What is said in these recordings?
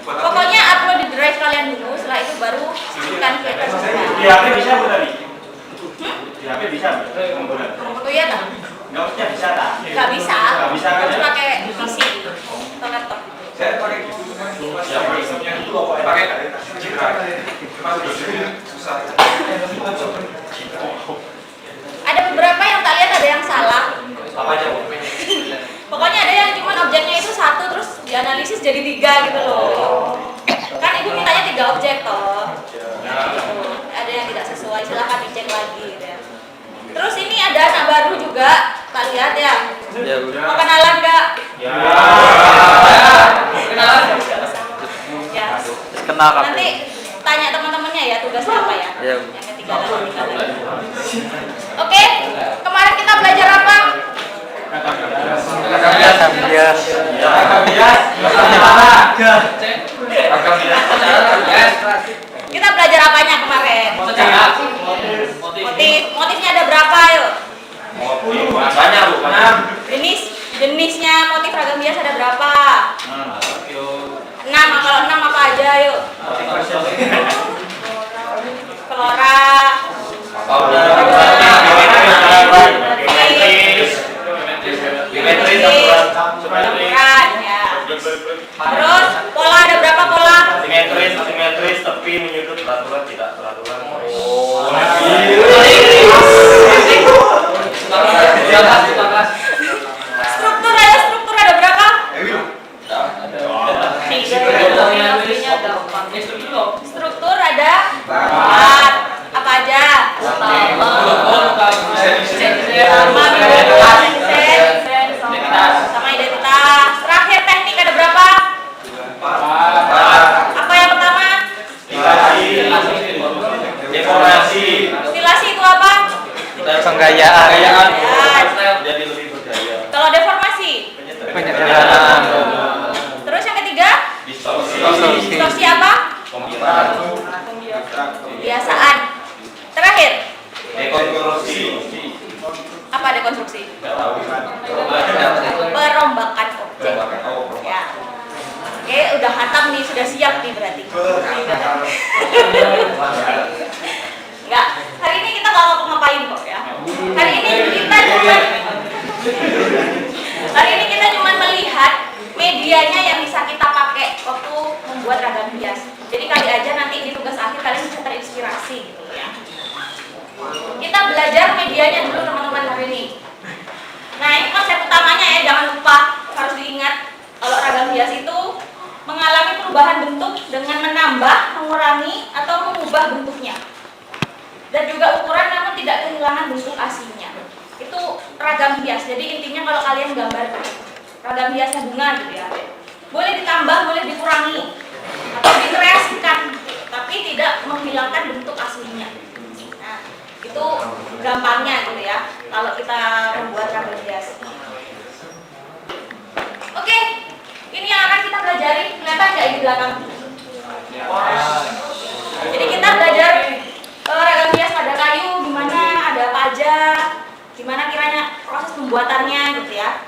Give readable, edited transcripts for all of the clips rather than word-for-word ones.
Pokoknya upload di drive kalian dulu, setelah itu baru kan ke di HP bisa bu tadi? Di HP bisa bu? Oh iya tak? Nggak bisa tak? Nggak bisa, harus pakai PC atau laptop. Saya pakai Ada beberapa yang tak lihat, ada yang salah. Apa aja bu? Pokoknya ada yang cuma objeknya itu satu terus dianalisis jadi 3 gitu loh. Kan ibu mintanya 3 objek toh. Ada yang tidak sesuai, silahkan dicek lagi gitu ya. Terus ini ada anak baru juga, tak lihat ya. Mau kenalan nggak? Ya. Kenalan. Ya. Kenal Nanti tanya teman-temannya ya tugasnya apa ya. Ya. Yang ketinggalan. Oke, kemarin kita belajar apa? Kita belajar apanya kemarin? Motifnya ada berapa yuk? Banyak bu, banyak. Jenisnya motif ragam hias ada berapa? 6, kalau 6 apa aja yuk? Flora, campuran ya. Terus pola ada berapa pola? Simetris, tepi, menyudut, teraturan, tidak teraturan. Struktur ada berapa? Struktur ada 4. Apa aja? Sama identitas. Terakhir teknik ada berapa? Apa yang pertama? Dekorasi. Stilasi itu apa? Penggayaan. Jadi lebih berdaya. Kalau deformasi? Penyederhanaan. Terus yang ketiga? Distorsi. Distorsi apa? Pembiasaan. Terakhir? Dekonstruksi. Apa dekonstruksi? Perombakan objek. Ya. Oke, udah khatam nih, sudah siap nih berarti. Enggak, hari ini kita nggak ngapa-ngapain kok ya. Hari ini kita cuma melihat medianya yang bisa kita pakai waktu membuat ragam hias. Jadi kali aja nanti di tugas akhir kalian bisa terinspirasi gitu ya. Kita belajar medianya dulu teman-teman hari ini. Nah, ini konsep utamanya ya, jangan lupa, harus diingat kalau ragam hias itu mengalami perubahan bentuk dengan menambah, mengurangi, atau mengubah bentuknya. Dan juga ukuran namun tidak kehilangan bentuk aslinya. Itu ragam hias. Jadi intinya kalau kalian gambar ragam hiasnya bunga gitu ya, boleh ditambah, boleh dikurangi, atau dikreasikan, tapi tidak menghilangkan bentuk aslinya. Nah, itu gampangnya gitu ya, kalau kita membuat ragam hias. Oke, ini yang akan kita pelajari. Kelihatan nggak di belakang? Jadi kita belajar ragam hias pada kayu, gimana, ada apa aja, gimana kiranya proses pembuatannya gitu ya.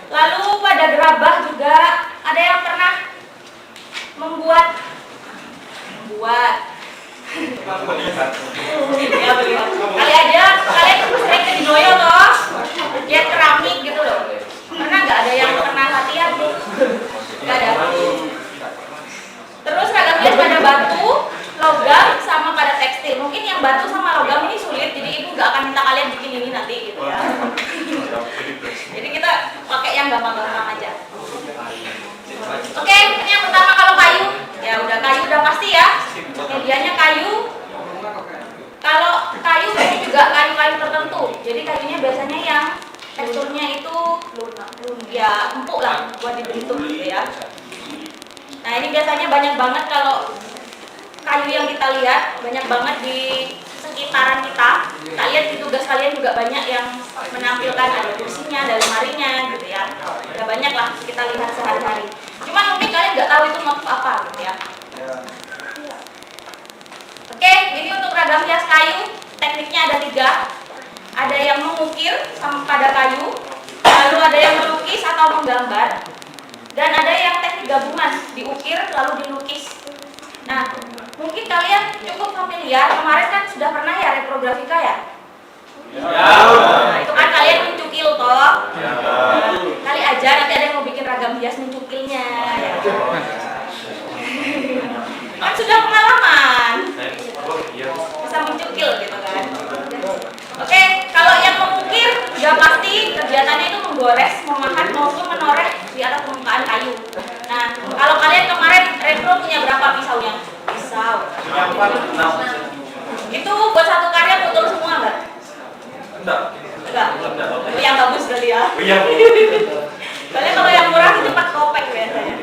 Lalu pada gerabah juga ada yang pernah membuat ya, kali aja kalian sering ke Dinoyo toh lihat keramik gitu loh, pernah nggak ada yang pernah latihan? Nggak ada. Terus ragam hias pada batu, logam, sama pada tekstil. Mungkin yang batu sama logam ini sulit, jadi ibu nggak akan minta kalian bikin ini nanti gitu ya. Jadi kita pakai yang gampang-gampang aja. Oke, ini yang pertama kalau kayu. Ya udah, kayu udah pasti ya. Medianya kayu. Kalau kayu ini juga kayu-kayu tertentu. Jadi kayunya biasanya yang teksturnya itu ya empuk lah buat dibentuk gitu ya. Nah, ini biasanya banyak banget kalau kayu yang kita lihat, banyak banget di sekitaran kita. Kita lihat di tugas kalian juga banyak yang menampilkan ada kursinya, ada lemarinya gitu ya. Udah banyak lah kita lihat sehari-hari. Cuman mungkin kalian nggak tahu itu motif apa gitu ya. Oke, ini untuk ragam hias kayu, tekniknya ada 3. Ada yang mengukir sama pada kayu, lalu ada yang melukis atau menggambar, dan ada yang teknik teknik gabungan, diukir lalu dilukis. Nah, mungkin kalian cukup familiar, kemarin kan sudah pernah ya reprografika ya? Nah, itu kan kalian mencukil toh. Nah, kali aja nanti ada yang mau bikin ragam hias mencukilnya. Ya. Kan sudah pengalaman. Bisa mencukil gitu kan. Oke, kalau yang mengukir sudah pasti kegiatannya itu menggores, memahat maupun menoreh di atas permukaan kayu. Nah, kalau kalian kemarin repro punya berapa pisaunya? Pisau. Itu buat satu karya betul semua enggak? Enggak. Itu yang bagus berarti ya. Iya. Soalnya kalau yang murah itu cepat kopek biasanya.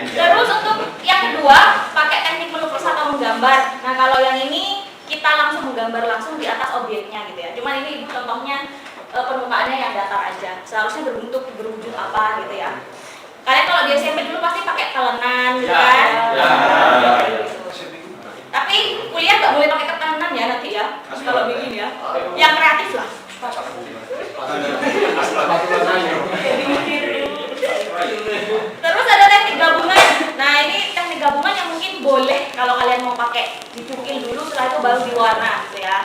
Terus untuk yang kedua, pakai teknik melukis atau menggambar. Nah, kalau yang ini kita langsung menggambar langsung di atas objeknya gitu ya. Cuman ini ibu contohnya permukaannya yang datar aja. Seharusnya berwujud apa gitu ya. Kalian kalau di SMP dulu pasti pakai telenan gitu kan? Tapi kuliah nggak boleh pakai telenan ya nanti ya. Kalau bikin ya, yang kreatif lah. Terus ada teknik gabungan. Nah, ini teknik gabungan yang mungkin boleh kalau kalian mau pakai dicukil dulu, setelah itu baru diwarna gitu ya.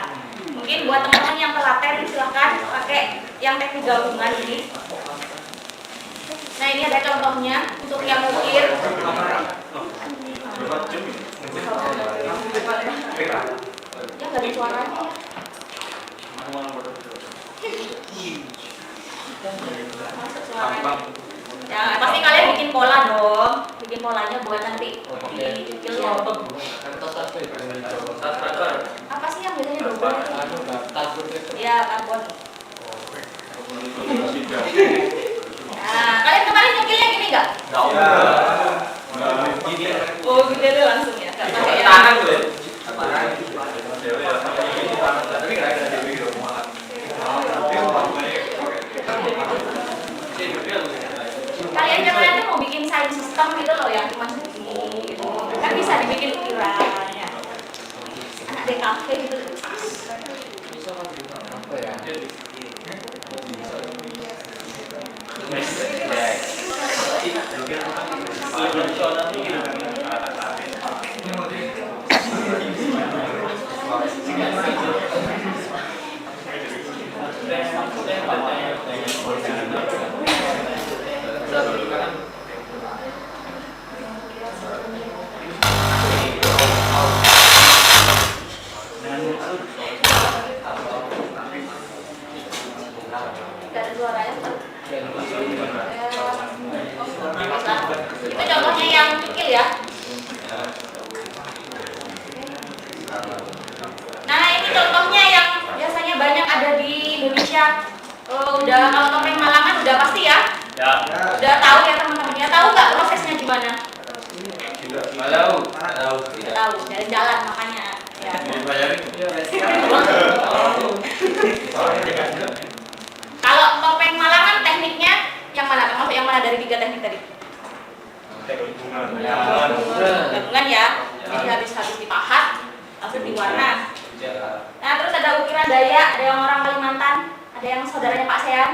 Mungkin buat teman-teman yang telaten silahkan pakai yang teknik gabungan ini. Nah, ini ada contohnya untuk yang ukir. Ya nggak ada suaranya. Masuk suaranya. Ya, pasti kalian bikin pola dong. Bikin polanya buat nanti dicukilnya. Apa sih yang biasanya double? Ya, karbon. Nah, kalian kemarin nyukilnya gini nggak? Oh, gini aja langsung ya. Nggak pakai yang kalian jangan nanti mau bikin sign system gitu loh yang cuma segini gitu. Kan bisa dibikin ukiran ya. Anak DKV gitu. Itu contohnya yang kecil ya. Nah, ini contohnya yang biasanya banyak ada di Indonesia. Udah kalau topeng Malangan udah pasti ya. Udah tahu ya teman-teman ya. Tahu nggak prosesnya gimana? Tahu. Jalan-jalan makanya. Ya. Kalau topeng Malangan tekniknya yang mana? Termasuk yang mana dari 3 teknik tadi? Gabungan ya. Jadi habis dipahat langsung diwarna. Nah, terus ada ukiran Dayak, ada yang orang Kalimantan, ada yang saudaranya Pak Sean.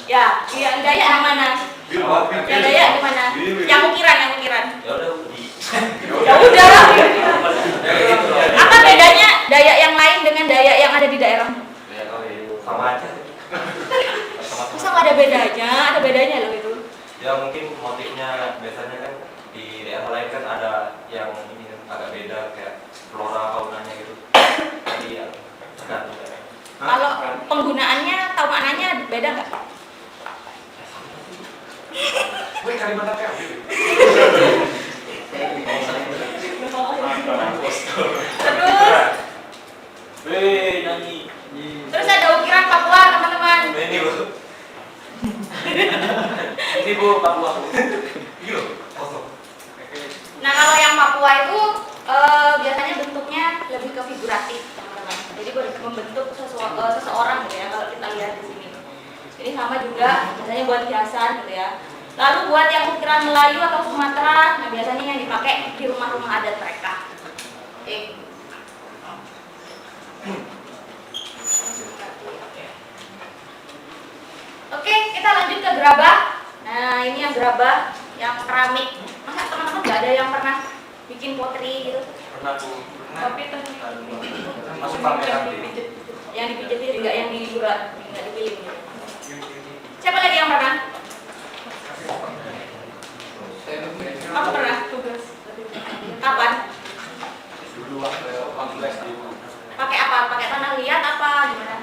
Ya, yang Dayak yang mana? Yang Dayak di mana? Yang ukiran. Ya udah. Apa bedanya Dayak yang lain dengan Dayak yang ada di daerah? Sama aja. Masa nggak ada bedanya? Ada bedanya loh itu. Ya mungkin motifnya biasanya kan di daerah lain kan ada yang ini agak beda kayak flora faunanya gitu. Jadi ya tergantung. Kalau penggunaannya tahu maknanya beda nggak? Wih, Kalimantan kayak Terus ada ukiran Papua teman-teman. ini Bu. Ini Bu Papua. Iya, kosong. Nah, kalau yang Papua itu biasanya bentuknya lebih ke figuratif teman-teman. Jadi membentuk seseorang gitu ya kalau kita lihat di sini. Ini sama juga biasanya buat hiasan gitu ya. Lalu buat yang ukiran Melayu atau Sumatera, nah biasanya yang dipakai di rumah-rumah adat mereka. Oke, kita kita lanjut ke gerabah. Nah, ini yang gerabah yang keramik. Masa teman-teman nggak ada yang pernah bikin pottery gitu? Pernah tuh. Tapi Masuk pakai nanti. yang dipijit juga yang nggak dipilih gitu. Siapa lagi yang pernah? Aku pernah tugas. Kapan? Dulu waktu SD. Pakai apa? Pakai tanah liat apa gimana?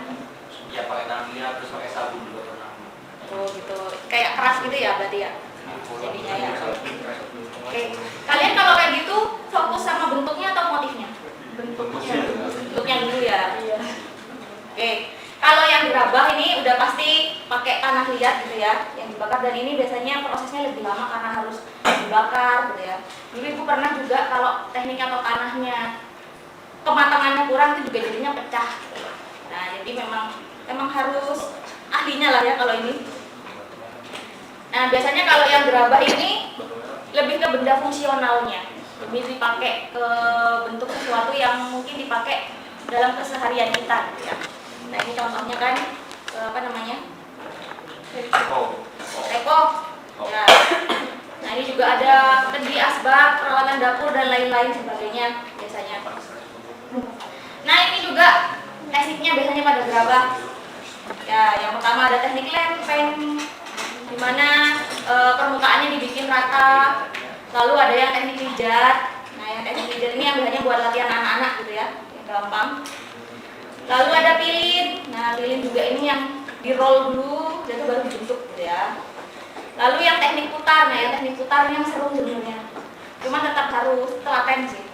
Ya pakai tangan liat terus pakai sabun juga pernah. Oh gitu. Kayak keras gitu ya berarti ya? Jadinya ya. Oke. Kalian kalau kayak gitu fokus sama bentuknya atau motifnya? Bentuknya. Bentuknya dulu ya. Iya. Oke. Kalau yang gerabah ini udah pasti pakai tanah liat gitu ya, yang dibakar, dan ini biasanya prosesnya lebih lama karena harus dibakar gitu ya. Dulu ibu pernah juga kalau teknik atau tanahnya kematangannya kurang itu juga jadinya pecah. Nah jadi memang harus ahlinya lah ya kalau ini. Nah biasanya kalau yang gerabah ini lebih ke benda fungsionalnya, lebih dipakai ke bentuk sesuatu yang mungkin dipakai dalam keseharian kita gitu ya. Nah ini contohnya kan apa namanya? Teko. Ya. Nah ini juga ada kendi asbak, peralatan dapur dan lain-lain sebagainya biasanya. Nah ini juga tekniknya biasanya pada gerabah. Ya yang pertama ada teknik lempeng, di mana permukaannya dibikin rata. Lalu ada yang teknik pijat. Nah yang teknik pijat ini yang biasanya buat latihan anak-anak gitu ya, yang gampang. Lalu ada pilin. Nah, pilin juga ini yang di-roll dulu, dan itu baru dibentuk gitu ya. Lalu yang teknik putar. Nah, yang teknik putar ini yang seru sebenarnya. Cuma tetap harus telaten sih.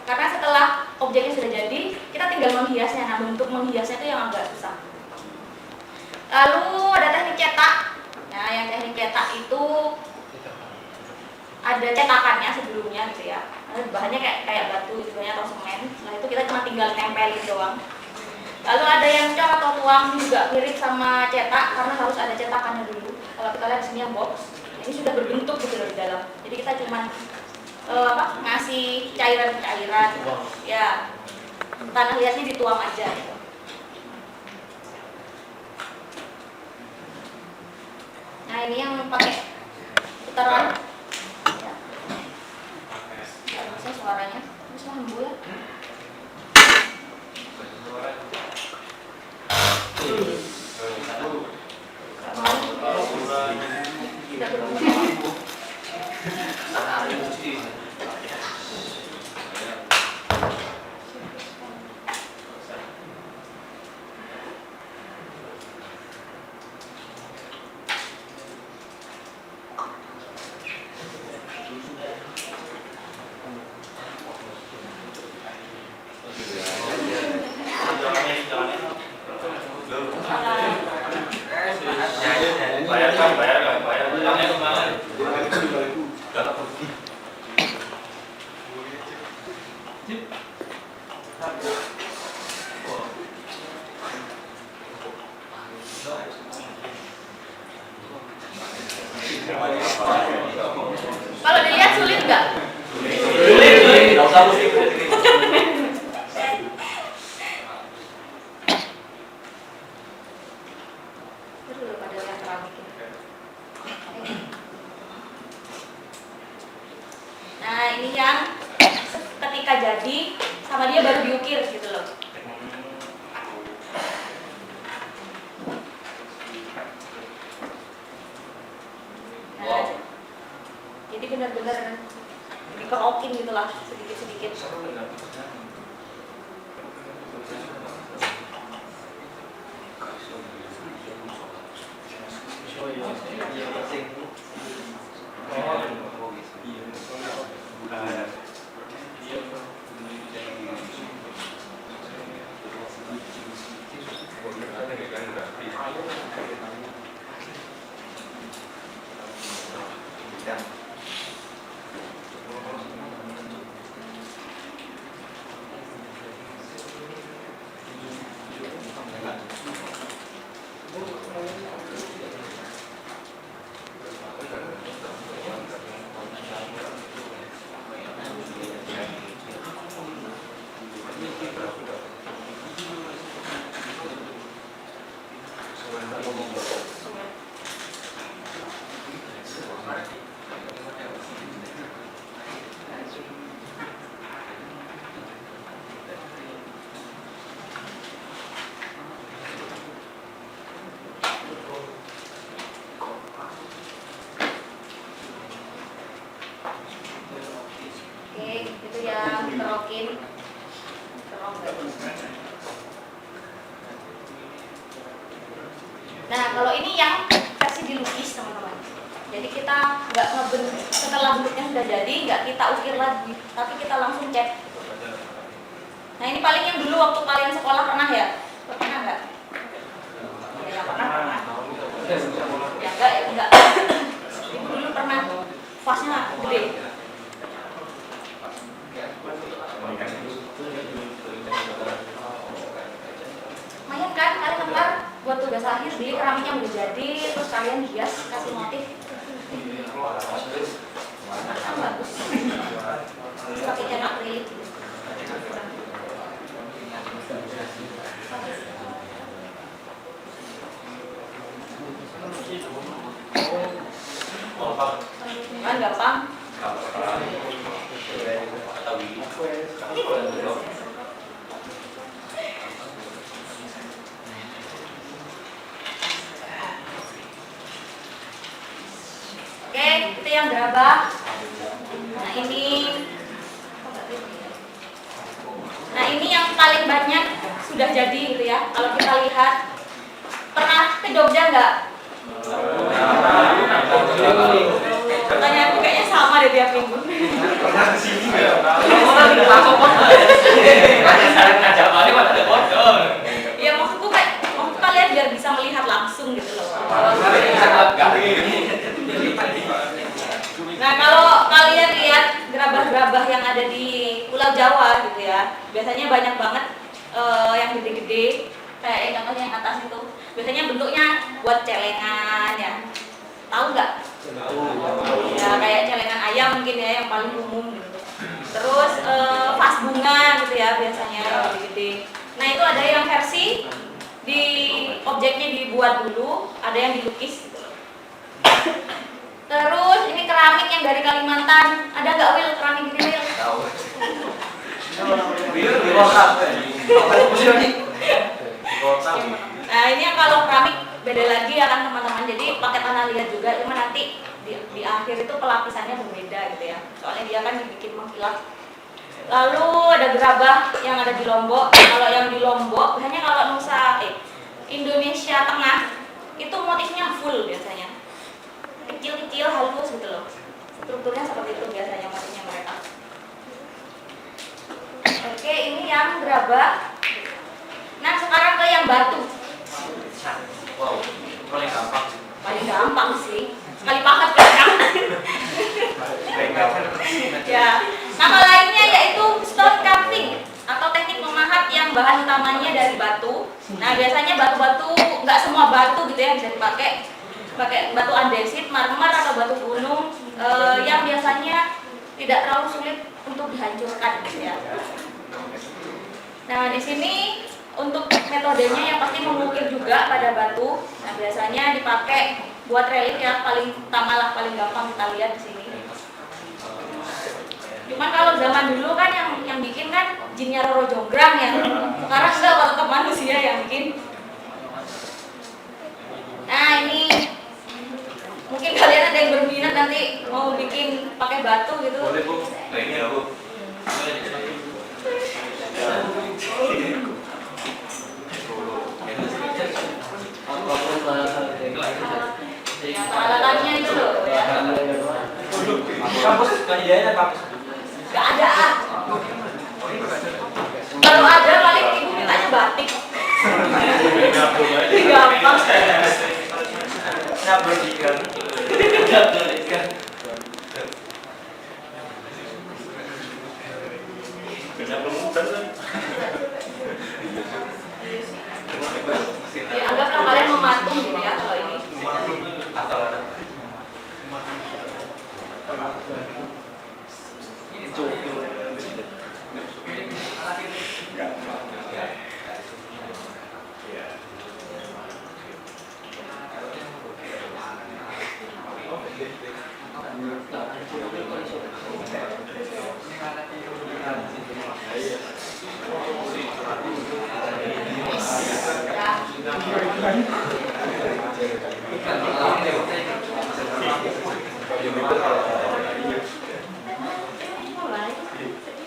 Karena setelah objeknya sudah jadi, kita tinggal menghiasnya. Nah, bentuk menghiasnya itu yang agak susah. Lalu ada teknik cetak. Nah, yang teknik cetak itu ada cetakannya sebelumnya gitu ya. Bahannya kayak batu gitu ya, atau semen. Nah, itu kita cuma tinggal tempelin doang. Lalu ada yang cor atau tuang, juga mirip sama cetak karena harus ada cetakannya dulu. Kalau kita lihat di sini yang box, ini sudah berbentuk gitu loh di dalam. Jadi kita cuma ngasih cairan-cairan, ya tanah liatnya dituang aja. Gitu. Nah ini yang pakai putaran, ya bisa suaranya, bisa hembul ya. Kalau dilihat sulit nggak? Sulit. Nggak usah musik. Nah ini yang ketika jadi sama dia baru diukir gitu loh. Nah, jadi benar-benar dikerokin gitulah sedikit-sedikit. yang versi dilukis teman-teman. Jadi kita nggak ngebentuk setelah bentuknya sudah jadi, nggak kita ukir lagi, tapi kita langsung cat. Nah ini paling yang dulu waktu kalian sekolah pernah ya? Pernah nggak? Ya pernah. Ya enggak ya enggak. Ibu dulu pernah fasnya gede. Lumayan kan kalian ntar buat tugas akhir beli keramiknya udah jadi, terus kalian hias kasih motif. Bagus. Pakai cat akrilik. Kan gampang. Oke, itu yang gerabah. Nah ini yang paling banyak sudah jadi gitu ya. Kalau kita lihat, pernah ke Jogja nggak? Pertanyaan aku kayaknya sama deh tiap minggu. Pernah kesini nggak? Ya maksudku kayak maksud kalian biar bisa melihat langsung gitu loh. Nah kalau kalian lihat gerabah-gerabah yang ada di Pulau Jawa gitu ya, biasanya banyak banget yang gede-gede kayak yang contohnya yang atas itu. Biasanya bentuknya buat celengan ya. Tahu nggak? Ya kayak celengan ayam mungkin ya yang paling umum gitu. Terus vas bunga gitu ya biasanya yang gede-gede. Nah itu ada yang versi di objeknya dibuat dulu, ada yang dilukis gitu. Terus ini keramik yang dari Kalimantan. Ada nggak Wil keramik gini Wil? Tahu. Nah ini yang kalau keramik beda lagi ya kan teman-teman. Jadi pakai tanah liat juga, cuma nanti di akhir itu pelapisannya berbeda gitu ya. Soalnya dia kan dibikin mengkilap. Lalu ada gerabah yang ada di Lombok. Kalau yang di Lombok, biasanya kalau Nusa Indonesia Tengah itu motifnya full biasanya. Kecil-kecil halus gitu loh. Strukturnya seperti itu biasanya motifnya mereka. Oke, ini yang gerabah. Nah, sekarang ke yang batu. Wow, paling gampang. Paling gampang sih. Sekali paket kan. Ya. Nama lainnya yaitu stone cutting atau teknik memahat yang bahan utamanya dari batu. Nah, biasanya batu-batu, nggak semua batu gitu ya bisa dipakai. Pakai batu andesit, marmer atau batu gunung yang biasanya tidak terlalu sulit untuk dihancurkan gitu ya. Nah, di sini untuk metodenya yang pasti mengukir juga pada batu. Nah, biasanya dipakai buat relief ya, paling utama lah, paling gampang kita lihat di sini. Cuman kalau zaman dulu kan yang bikin kan jinnya Roro Jonggrang ya. Sekarang enggak, kalau tetap manusia yang bikin. Nah, ini mungkin kalian ada yang berminat nanti mau bikin pakai batu gitu. Boleh Bu, kayaknya Bu. Ya, peralatannya itu loh ya. Kampus kajiannya kampus. Gak ada. Kalau ada paling ibu mintanya batik. Gampang. Nabur ikan. Ya, anggaplah kalian mematung gitu ya kalau ini. Asal ada.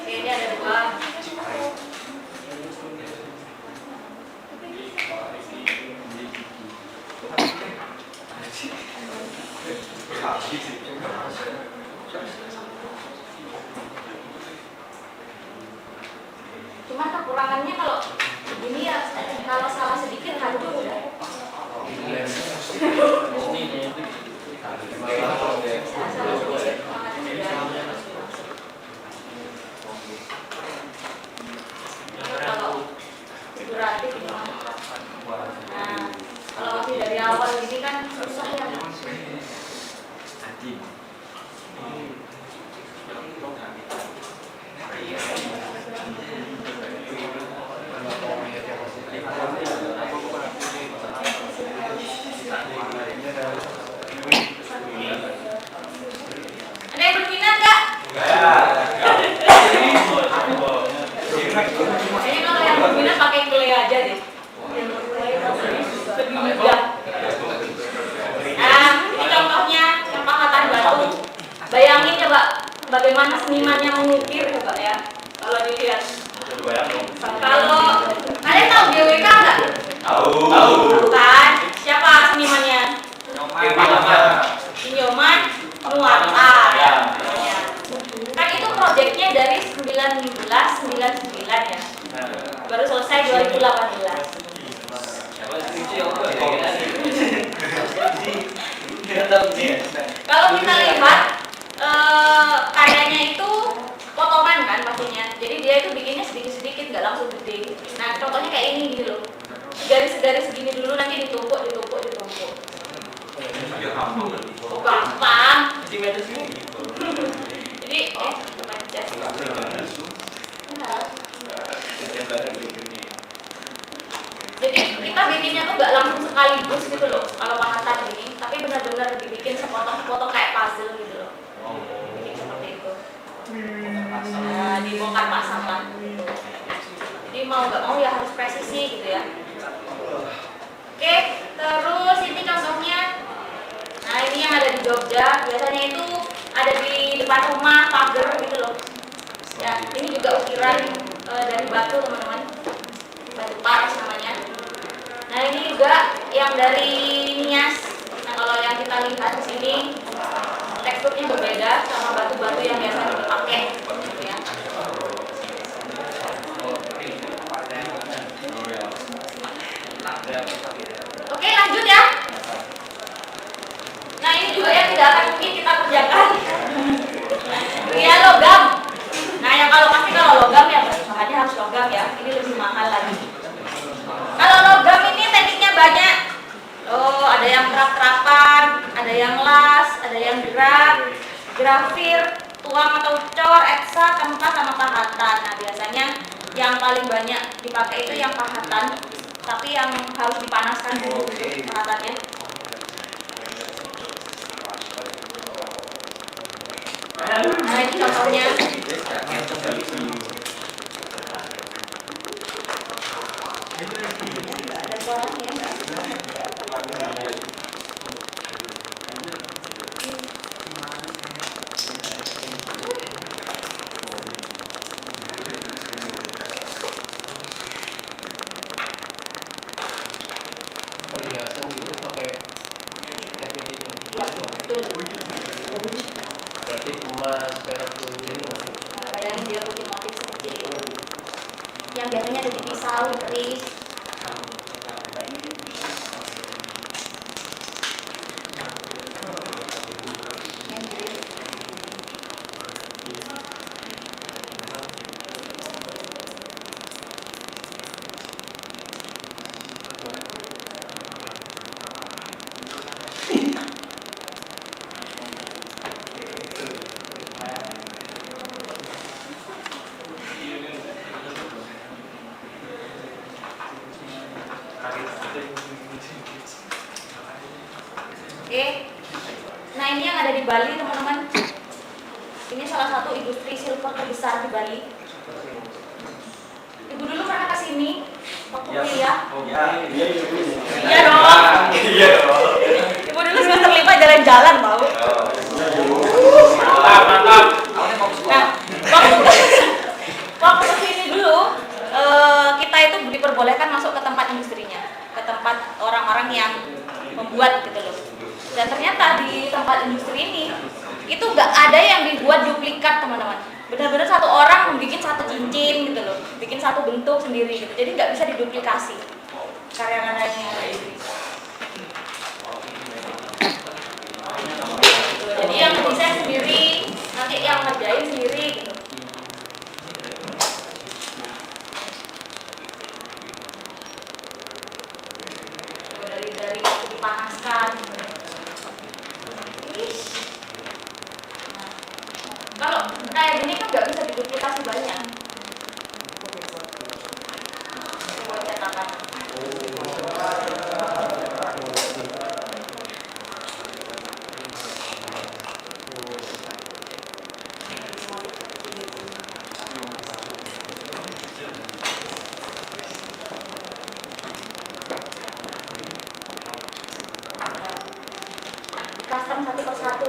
Oke, ini ada dua. Cuman kekurangannya kalau begini ya, kalau salah sedikit hancur udah. Salah sedikit makanya udah. Kalau figuratif gimana? Nah, kalau masih dari awal ini kan susah ya. Ada yang berminat nggak? Kayaknya kalau yang berminat pakai clay aja deh. Lebih mudah. Nah, ini contohnya yang pahatan batu. Bayangin coba bagaimana senimannya mengukir coba ya. Kalau dilihat. Kalau kalian tahu GWK nggak? Tahu kan? Siapa senimannya? Nyoman Nuarta ya. Kan itu proyeknya dari 1999 ya. Baru selesai 2018. Kalau kita lihat karyanya itu potongan kan pastinya. Jadi dia itu bikinnya sedikit-sedikit, nggak langsung gede. Nah contohnya kayak ini gitu loh. Garis-garis segini dulu, nanti ditumpuk. Oh, gampang. Jadi jadi kita bikinnya tuh nggak langsung sekaligus gitu loh kalau pahatan ini, tapi benar-benar dibikin sepotong-sepotong kayak puzzle gitu loh. Bikin seperti itu. Nah, dibongkar pasang lah. Jadi mau nggak mau ya harus presisi gitu ya. Oke, terus ini contohnya. Nah ini yang ada di Jogja, biasanya itu ada di depan rumah, pagar gitu loh. Ya, ini juga ukiran dari batu teman-teman, batu paras namanya. Nah ini juga yang dari Nias. Nah kalau yang kita lihat di sini teksturnya berbeda sama batu-batu yang biasa dipakai. Ya. Oke lanjut ya. Nah ini juga yang tidak akan mungkin kita kerjakan. Ria logam. Nah yang kalau logam ya bahannya harus logam ya. Ini lebih mahal lagi. Kalau logam ini tekniknya banyak. Oh ada yang kerap-kerapan, ada yang las, ada yang gerak, grafir, tuang atau cor, eksa, tempat sama pahatan. Nah biasanya yang paling banyak dipakai itu yang pahatan, tapi yang harus dipanaskan dulu pahatannya. Nah ini contohnya. Ada suaranya. Berarti emas, perak, Bayangin dia bikin motif seperti itu. Yang biasanya ada di pisau, keris. Oke. Nah ini yang ada di Bali teman-teman. Ini salah satu industri silver terbesar di Bali. Ibu dulu pernah kesini waktu kuliah? Iya dong. Ibu dulu semester 5 jalan-jalan tau. Nah waktu kesini dulu kita itu diperbolehkan masuk ke tempat industrinya, ke tempat orang-orang yang membuat gitu loh. Dan ternyata di tempat industri ini itu nggak ada yang dibuat duplikat, teman-teman. Benar-benar satu orang bikin satu cincin gitu loh, bikin satu bentuk sendiri gitu. Jadi nggak bisa diduplikasi karya-karyanya. Jadi yang desain sendiri, nanti yang ngerjain sendiri gitu. Dari waktu dipanaskan. Nah, kalau kayak gini kan nggak bisa diduplikasi banyak. Buat cetakan. Custom satu persatu.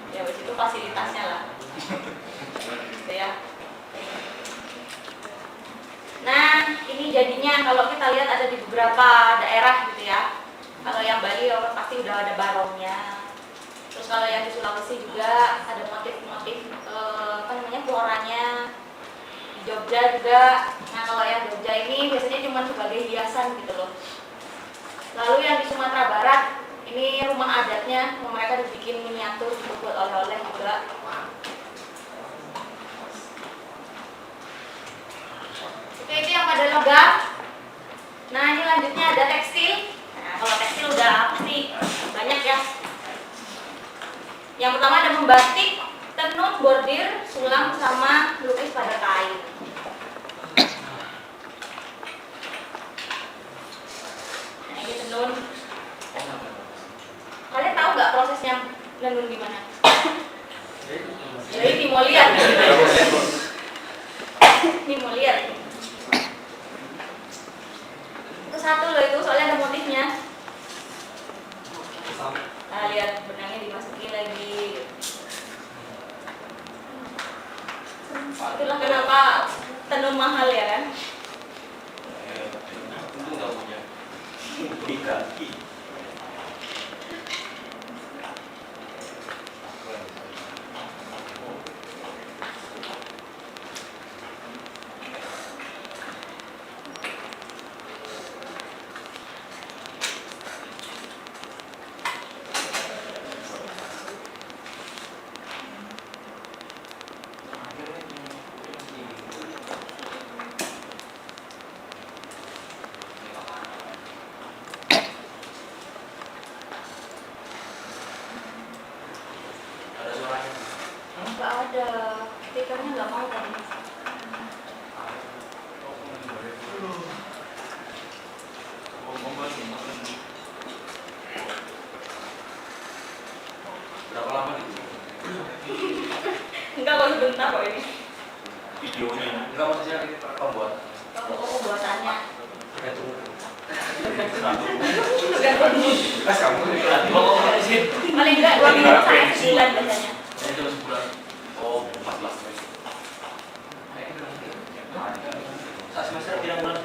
Ya wis itu fasilitasnya lah. Gitu ya. Nah, ini jadinya kalau kita lihat ada di beberapa daerah gitu ya. Kalau yang Bali orang pasti udah ada barongnya. Terus kalau yang di Sulawesi juga ada motif-motif floranya. Di Jogja juga. Nah, kalau yang Jogja ini biasanya cuma sebagai hiasan gitu loh. Lalu yang di Sumatera Barat ini rumah adatnya, mereka dibikin miniatur buat oleh-oleh juga. Oke, itu yang pada logam. Nah, ini lanjutnya ada tekstil. Nah, kalau tekstil udah pasti banyak ya. Yang pertama ada membatik, tenun, bordir, sulam, sama lukis pada kain. Nah, ini tenun. Kalian tahu nggak prosesnya tenun gimana? Jadi mau lihat. Ini mau lihat. Itu satu loh itu, soalnya ada motifnya. Nah, lihat benangnya dimasukin lagi. Itulah kenapa tenun mahal ya kan? Itu nggak punya. Nggak ada, speakernya nggak mau tadi. Berapa lama nih? Enggak, kok sebentar kok ini. Videonya? Enggak, maksudnya ini pembuatan. Pembuatannya. Tergantung. Tergantung mood. Kas kamu nih kalau di sini. Paling enggak 2 minggu sampai sebulan biasanya. Itu sebulan. Oh, 14 Mei. Saat semester tidak bulan.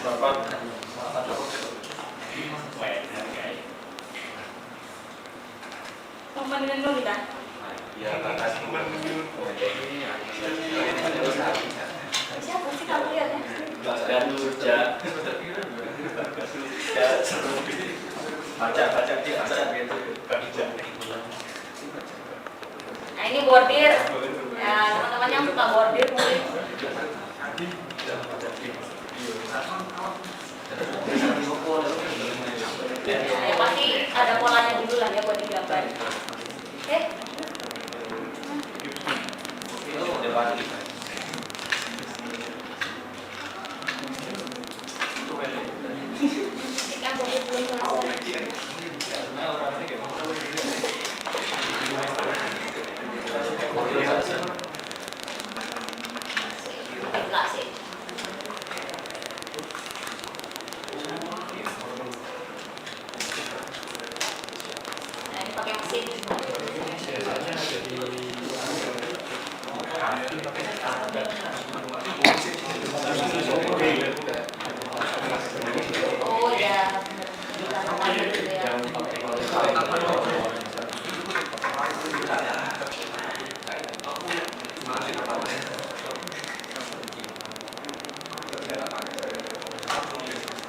Berapa? Mau menenun kan? ya kakak Siapa sih kamu lihatnya? baca dia baca gitu. Nah ini bordir. Ya teman-teman yang suka bordir mungkin. Ya pasti ada polanya dulu lah ya buat digambar. Oke? Kan bordir belum selesai. Enggak sih. Nah ini pakai mesin. Oh ya, benar. Gitu ya.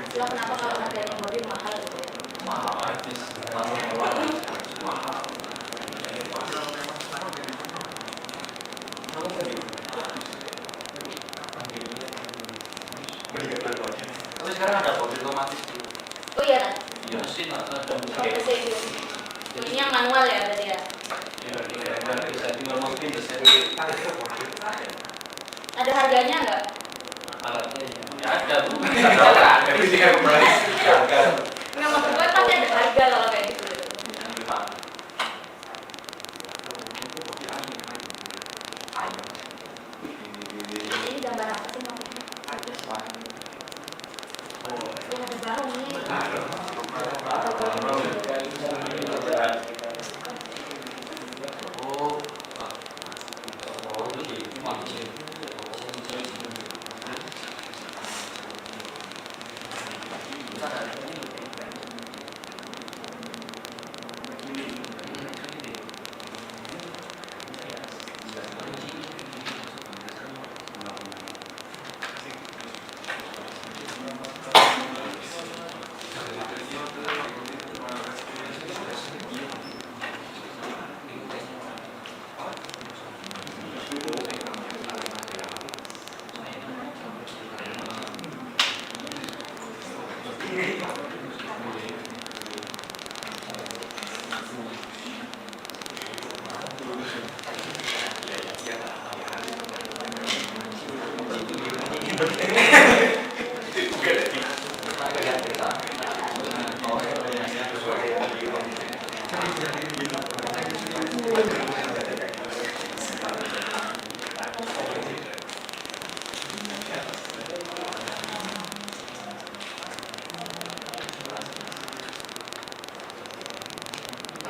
Itulah kenapa kalau harganya bordir mahal gitu ya. Tapi sekarang ada mobil otomatis tuh. Oh iya kan? Iya sih, ada. Mesin. Ini yang manual ya berarti ya. Bisa tinggal masukin ke set. Ada harganya nggak? Alatnya ya ada tuh. Ada fisika price. Harga. Nggak maksud gue pasti ada harga kalau kayak gitu. Ini gambar apa sih maksudnya? Oh, ada barong nih.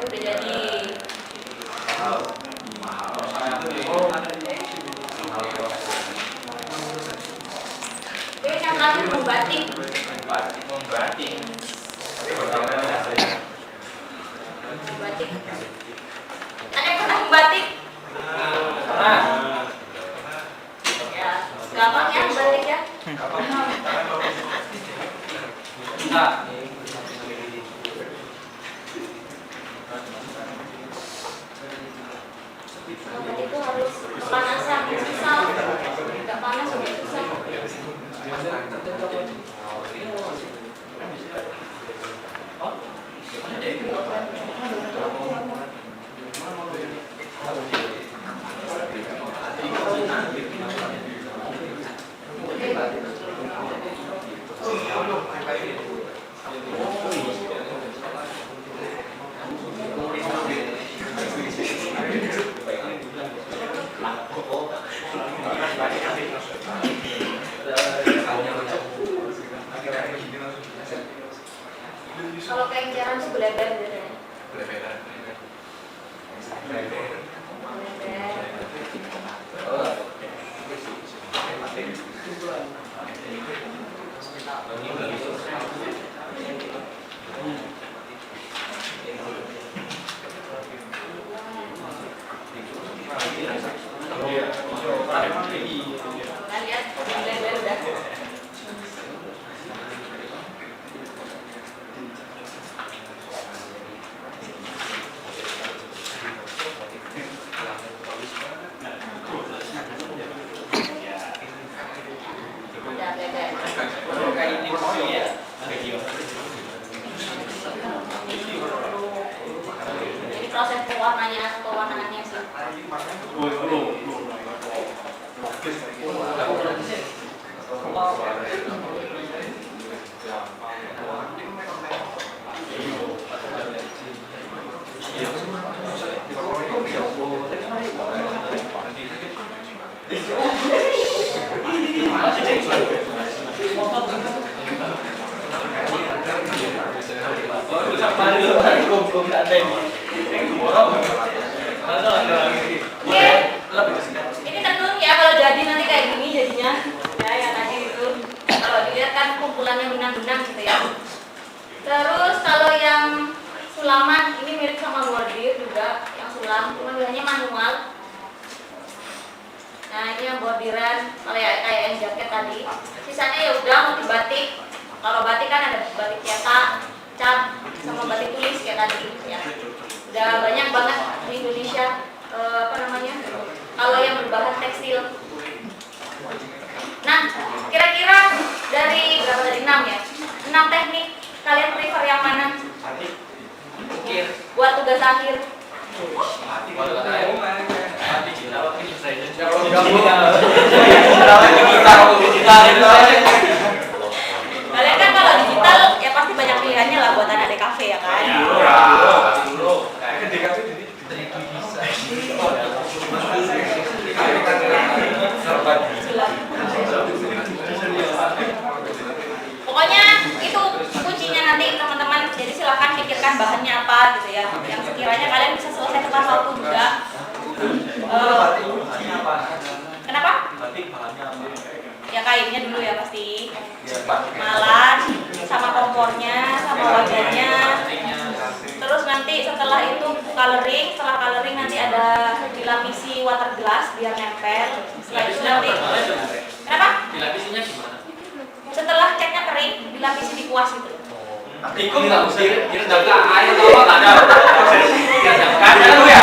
Udah jadi. Ini yang terakhir membatik. Membatik. Ada yang pernah membatik? Ya, gampang ya membatik ya. Membatik itu harus kepanasan, susah. Nggak panas juga susah. Kalau kelenceran sih beleber biasanya. Beleber. Nah, lihat label udah. Udah beda. Jadi proses pewarnaannya sih. Oke, ini tenun ya kalau jadi nanti kayak gini jadinya. Ya, yang tadi itu. Kalau dilihat kan kumpulannya benang-benang gitu ya. Terus kalau yang sulaman ini mirip sama bordir juga, yang sulam, cuma bedanya manual. Nah, ini yang bordiran, kalau ya, kayak yang jaket tadi. Sisanya ya udah mau dibatik. Kalau batik kan ada batik cetak, cat, sama batik tulis kayak tadi ya. Udah banyak banget di Indonesia kalau yang berbahan tekstil. Nah, kira-kira dari berapa tadi 6 ya? 6 teknik, kalian prefer yang mana? Buat tugas akhir. Kalian kan kalau digital ya pasti banyak pilihannya lah buat anak DKV ya kan? Pokoknya itu kuncinya nanti teman-teman. Jadi silahkan pikirkan bahannya apa gitu ya. Yang sekiranya kalian bisa selesai tepat waktu juga. Kenapa? Ya kainnya dulu ya pasti. Malas, sama kompornya, sama wajahnya. Terus nanti setelah itu coloring, setelah coloring nanti ada dilapisi water glass biar nempel. Setelah itu nanti kenapa? Dilapisinya gimana? Setelah catnya kering, dilapisi di kuas gitu. Ikut nggak usir, kita jaga air atau apa nggak ada. Ada lu ya?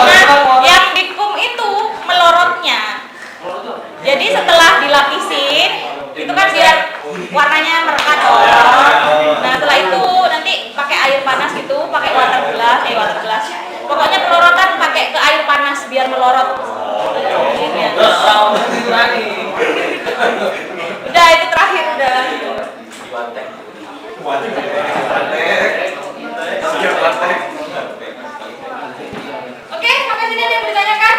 Nah, yang dikum itu melorotnya. Jadi setelah dilapisin, itu kan biar warnanya merekat dong. Nah setelah itu nanti pakai air panas gitu, pakai water glass. Pokoknya pelorotan pakai ke air panas biar melorot. Udah itu terakhir udah. Oke, sampai sini ada yang ditanyakan?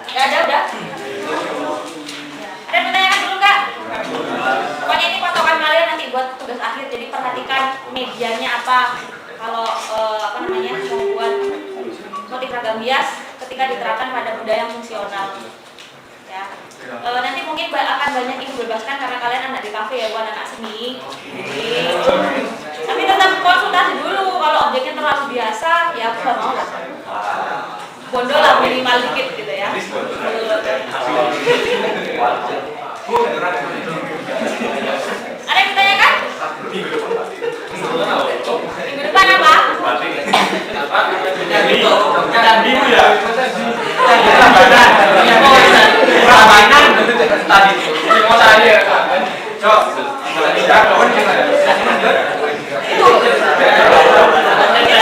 Gak ada, udah. Ada yang ditanyakan dulu Kak? Pokoknya ini patokan kalian nanti buat tugas akhir. Jadi perhatikan medianya apa. Kalau membuat motif ragam hias ketika diterapkan pada budaya yang fungsional. Ya. Nanti mungkin akan banyak ibu bebaskan karena kalian anak di kafe ya, bukan anak seni. Tapi tetap konsultasi dulu. Kalau objeknya terlalu biasa, ya aku gak mau lah. Bondol lah minimal dikit gitu ya. Ada yang ditanyakan? Minggu depan apa? Candi ya. Itu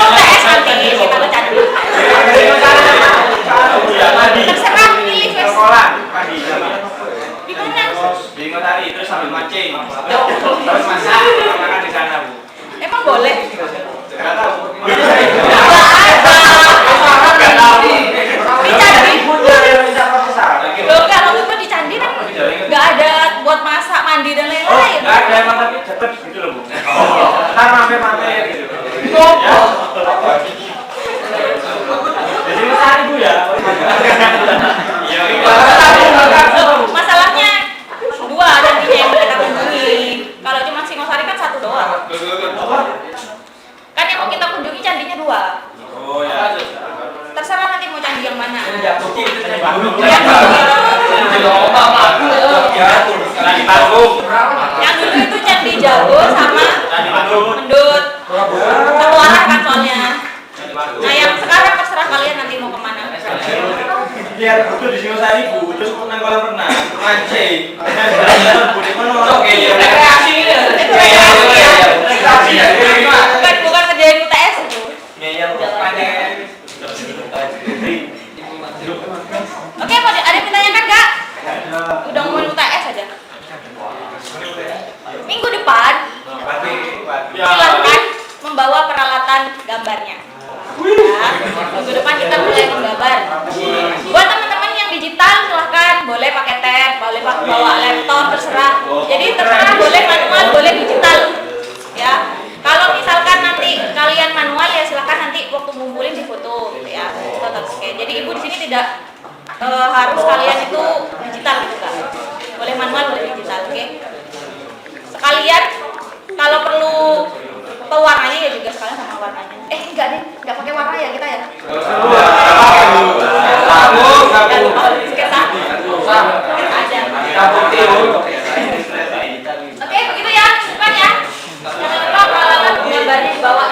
UTS nanti kita ke candi. Terserah pilih Sekolah pagi. di mana? Bingung tadi terus sambil mancing. Terus masak, makan di sana Bu. Emang boleh? Enggak tahu. Di candi. Loh enggak, maksudnya di candi kan nggak ada buat masak, mandi dan lain-lain. Enggak ada emang tapi cepet gitu loh Bu. Ntar mampir-mampir gitu. Jadi mesari Bu ya. Iya. Masalahnya dua nantinya yang kita kunjungi. Kalau cuma Singosari kan satu jatuh gitu Ya, Candi Bandung. yang dulu itu Candi Jago sama Candi Bandung. Mendut. Satu arah kan soalnya. Nah yang sekarang terserah kalian nanti mau kemana. Lihat butuh di Singosari bu, terus nang kolam renang, mancing. Oke, rekreasi ini. Itu rekreasi ya. Rekreasi ya. Bukan kerjain UTS itu. Oke, ada yang ditanyakan nggak? Udah ngomongin UTS aja. Minggu depan silahkan membawa peralatan gambarnya. Ya, minggu depan kita mulai menggambar. Buat teman-teman yang digital silahkan boleh pakai tab, boleh bawa laptop terserah. Jadi terserah boleh manual, boleh digital. Ya, kalau misalkan nanti kalian manual ya silahkan nanti waktu ngumpulin di foto, gitu ya. Foto scan. Jadi ibu di sini tidak harus kalian itu digital gitu kan. Boleh manual, boleh digital, oke? Sekalian kalau perlu pewarnanya ya juga sekalian sama warnanya. Enggak deh, enggak pakai warna ya kita ya. Oke, begitu ya, depan ya. Jangan lupa peralatan gambarnya dibawa.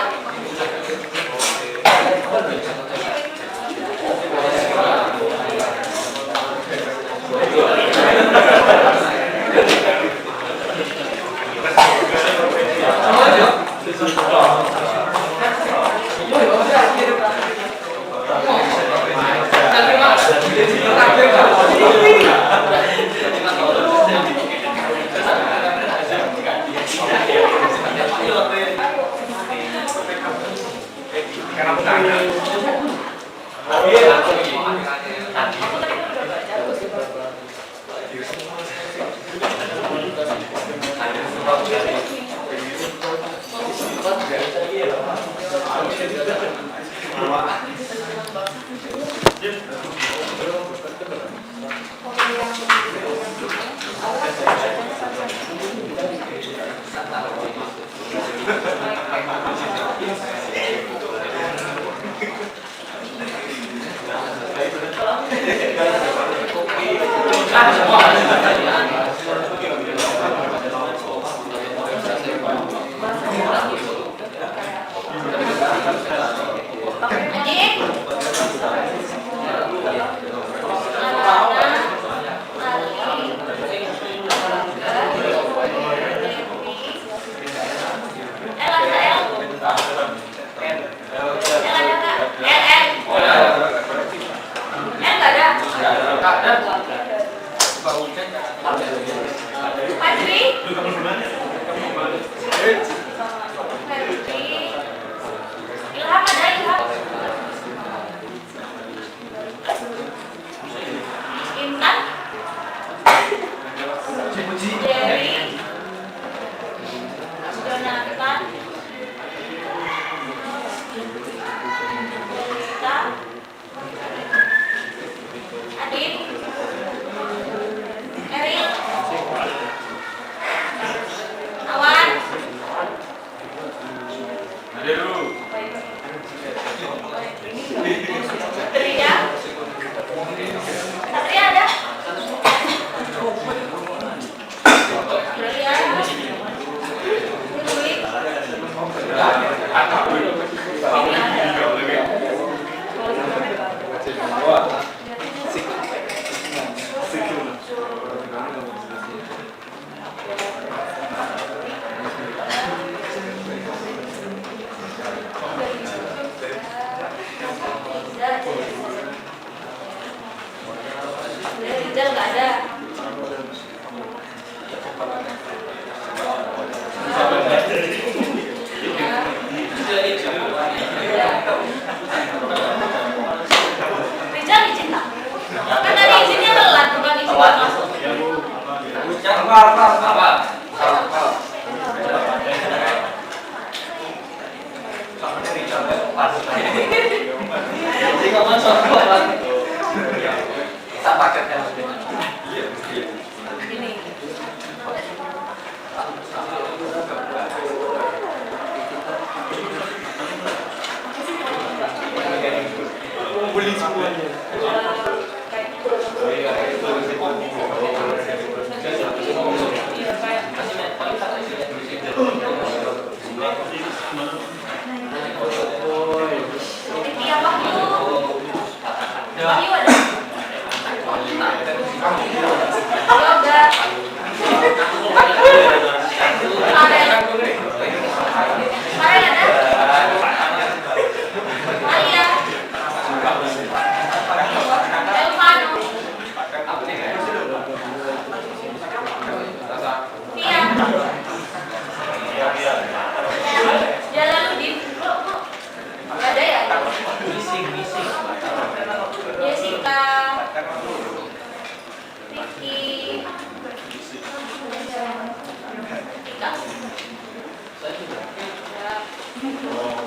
Rizal nggak ada. Rizal izin tak? Kan tadi izinnya telat, bukan izin masuk. Ini. Kumpulin semuanya. Oh.